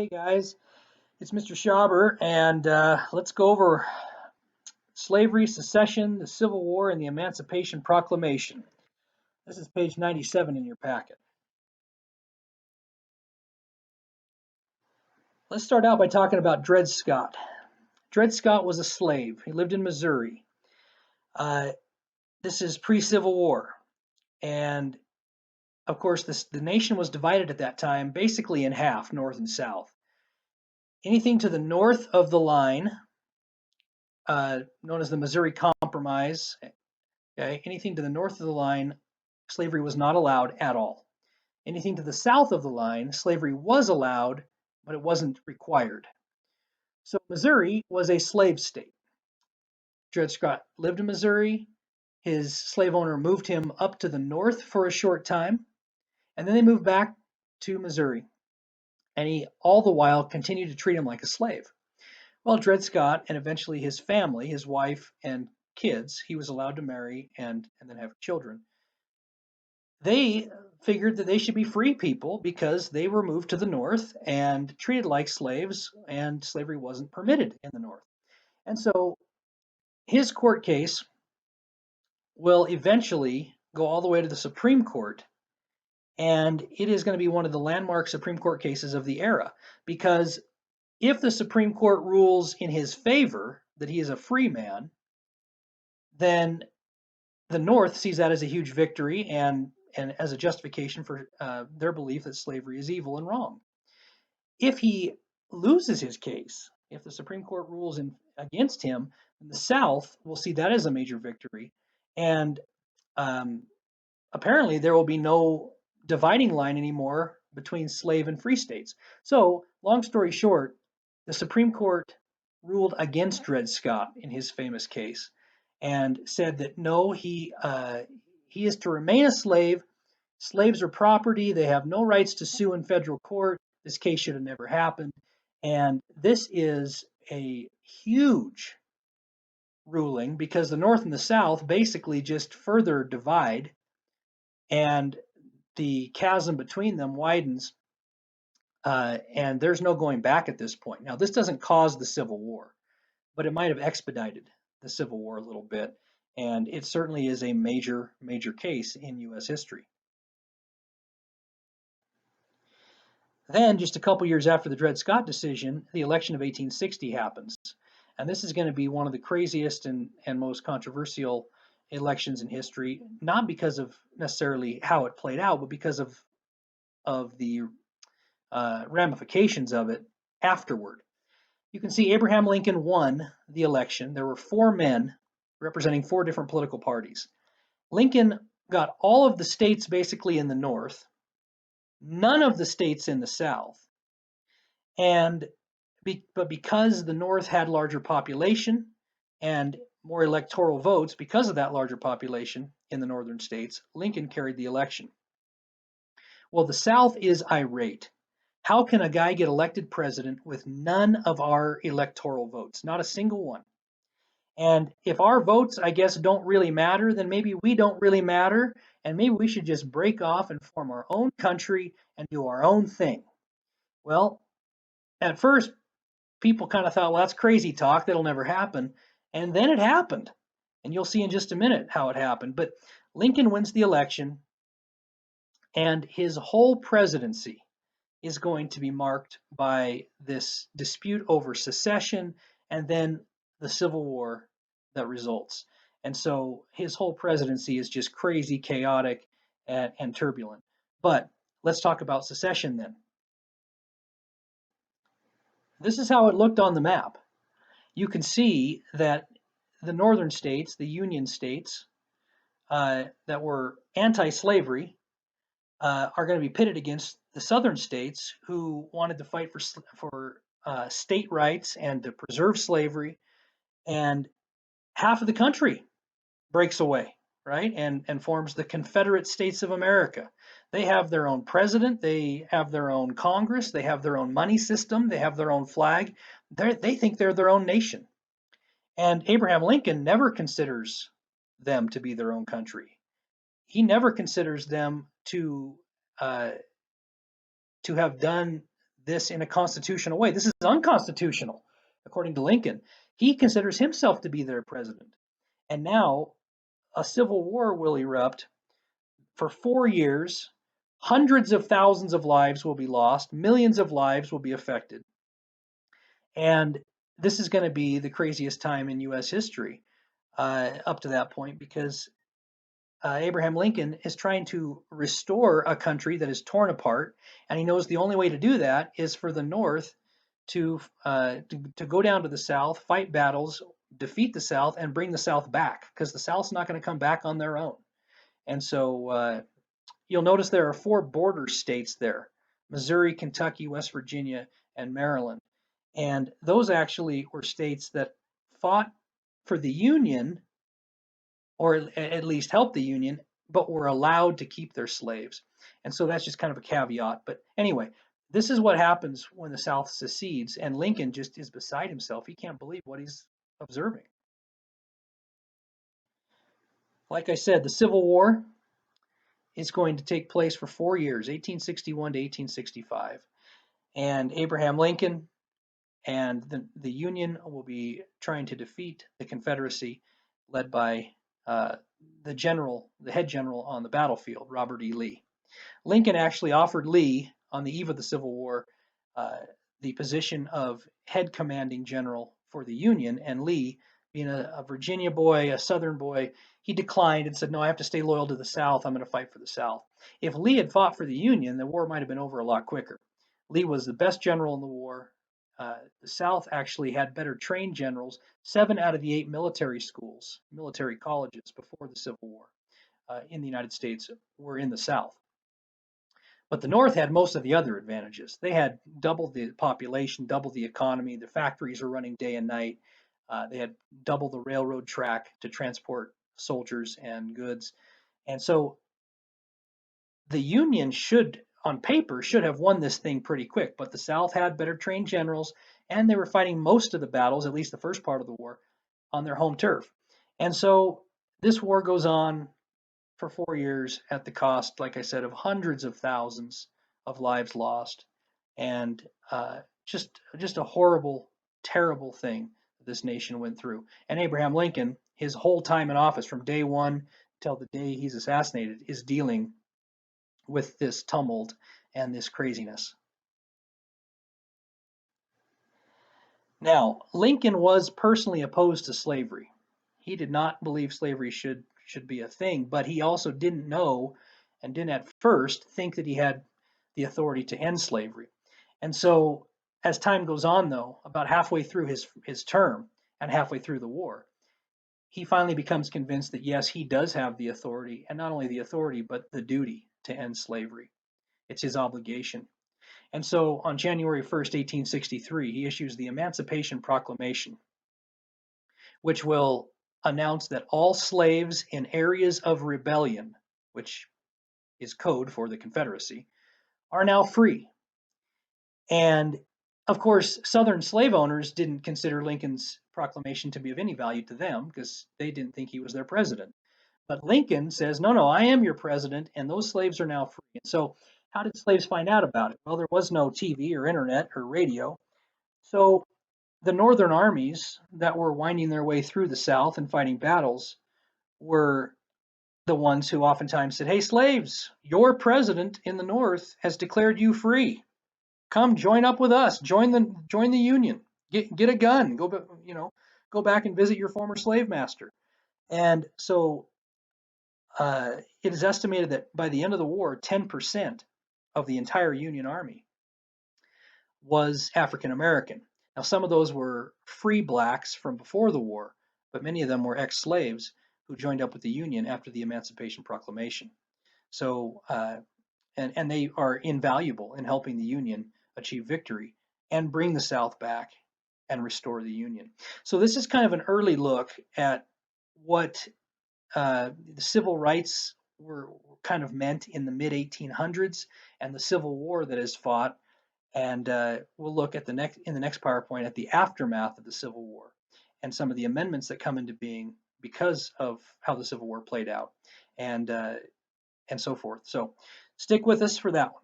Hey guys, it's Mr. Schauber, and let's go over slavery, secession, the Civil War, and the Emancipation Proclamation. This is page 97 in your packet. Let's start out by talking about Dred Scott. Dred Scott was a slave. He lived in Missouri. Uh, this is pre-Civil War, and of course, the nation was divided at that time basically in half, North and South. Anything to the north of the line, known as the Missouri Compromise. Okay, anything to the north of the line, slavery was not allowed at all. Anything to the south of the line, slavery was allowed, but it wasn't required. So Missouri was a slave state. Dred Scott lived in Missouri. His slave owner moved him up to the north for a short time, and then they moved back to Missouri. And he, all the while, continued to treat him like a slave. Well, Dred Scott and eventually his family, his wife and kids, he was allowed to marry and then have children. They figured that they should be free people because they were moved to the north and treated like slaves, and slavery wasn't permitted in the north. And so his court case will eventually go all the way to the Supreme Court, and it is going to be one of the landmark Supreme Court cases of the era, because if the Supreme Court rules in his favor that he is a free man, then the North sees that as a huge victory and as a justification for their belief that slavery is evil and wrong. If he loses his case, if the Supreme Court rules against him, then the South will see that as a major victory, and apparently there will be no dividing line anymore between slave and free states. So, long story short, the Supreme Court ruled against Dred Scott in his famous case and said that no, he is to remain a slave. Slaves are property. They have no rights to sue in federal court. This case should have never happened. And this is a huge ruling because the North and the South basically just further divide, and the chasm between them widens, and there's no going back at this point. Now, this doesn't cause the Civil War, but it might have expedited the Civil War a little bit, and it certainly is a major, major case in U.S. history. Then, just a couple years after the Dred Scott decision, the election of 1860 happens. And this is going to be one of the craziest and most controversial elections in history, not because of necessarily how it played out, but because of the ramifications of it afterward. You can see Abraham Lincoln won the election. There were four men representing four different political parties. Lincoln got all of the states basically in the North, none of the states in the South, but because the North had larger population and more electoral votes because of that larger population in the northern states, Lincoln carried the election. Well, the South is irate. How can a guy get elected president with none of our electoral votes? Not a single one. And if our votes, I guess, don't really matter, then maybe we don't really matter, and maybe we should just break off and form our own country and do our own thing. Well, at first, people kind of thought, well, that's crazy talk. That'll never happen. And then it happened. And you'll see in just a minute how it happened. But Lincoln wins the election, and his whole presidency is going to be marked by this dispute over secession and then the Civil War that results. And so his whole presidency is just crazy, chaotic, and turbulent. But let's talk about secession then. This is how it looked on the map. You can see that the northern states, the Union states that were anti-slavery, are going to be pitted against the southern states who wanted to fight for state rights and to preserve slavery. And half of the country breaks away, right, and forms the Confederate States of America. They have their own president, they have their own Congress, they have their own money system, they have their own flag. They think they're their own nation. And Abraham Lincoln never considers them to be their own country. He never considers them to have done this in a constitutional way. This is unconstitutional, according to Lincoln. He considers himself to be their president. And now a civil war will erupt for 4 years. Hundreds of thousands of lives will be lost, millions of lives will be affected. And this is going to be the craziest time in US history up to that point, because Abraham Lincoln is trying to restore a country that is torn apart, and he knows the only way to do that is for the North to go down to the South, fight battles, defeat the South, and bring the South back, because the South's not going to come back on their own. And so you'll notice there are 4 border states there: Missouri, Kentucky, West Virginia, and Maryland. And those actually were states that fought for the Union, or at least helped the Union, but were allowed to keep their slaves. And so that's just kind of a caveat. But anyway, this is what happens when the South secedes, and Lincoln just is beside himself. He can't believe what he's observing. Like I said, the Civil War is going to take place for 4 years, 1861 to 1865. And Abraham Lincoln and the Union will be trying to defeat the Confederacy, led by the head general on the battlefield, Robert E. Lee. Lincoln actually offered Lee, on the eve of the Civil War, the position of head commanding general for the Union, and Lee, being a Virginia boy, a Southern boy, he declined and said, no, I have to stay loyal to the South. I'm going to fight for the South. If Lee had fought for the Union, the war might have been over a lot quicker. Lee was the best general in the war. The South actually had better trained generals. 7 out of the 8 military schools, military colleges before the Civil War in the United States were in the South. But the North had most of the other advantages. They had double the population, double the economy. The factories were running day and night. They had double the railroad track to transport soldiers and goods. And so the Union should, on paper, should have won this thing pretty quick, but the South had better trained generals, and they were fighting most of the battles, at least the first part of the war, on their home turf. And so this war goes on for 4 years at the cost, like I said, of hundreds of thousands of lives lost, and just a horrible, terrible thing that this nation went through. And Abraham Lincoln, his whole time in office, from day one till the day he's assassinated, is dealing with this tumult and this craziness. Now, Lincoln was personally opposed to slavery. He did not believe slavery should be a thing, but he also didn't know and didn't at first think that he had the authority to end slavery. And so as time goes on, though, about halfway through his term and halfway through the war, he finally becomes convinced that yes, he does have the authority, and not only the authority, but the duty to end slavery. It's his obligation. And so on January 1st, 1863, he issues the Emancipation Proclamation, which will announce that all slaves in areas of rebellion, which is code for the Confederacy, are now free. And of course, Southern slave owners didn't consider Lincoln's proclamation to be of any value to them because they didn't think he was their president. But Lincoln says, no, I am your president, and those slaves are now free. And so how did slaves find out about it? Well, there was no TV or internet or radio. So the Northern armies that were winding their way through the South and fighting battles were the ones who oftentimes said, hey, slaves, your president in the North has declared you free. Come join up with us. Join the Union. Get a gun. Go back and visit your former slave master. And so it is estimated that by the end of the war, 10% of the entire Union Army was African American. Now, some of those were free blacks from before the war, but many of them were ex-slaves who joined up with the Union after the Emancipation Proclamation. So, and they are invaluable in helping the Union achieve victory and bring the South back and restore the Union. So this is kind of an early look at what the civil rights were kind of meant in the mid 1800s and the Civil War that is fought. And we'll look at in the next PowerPoint at the aftermath of the Civil War and some of the amendments that come into being because of how the Civil War played out, and so forth. So stick with us for that one.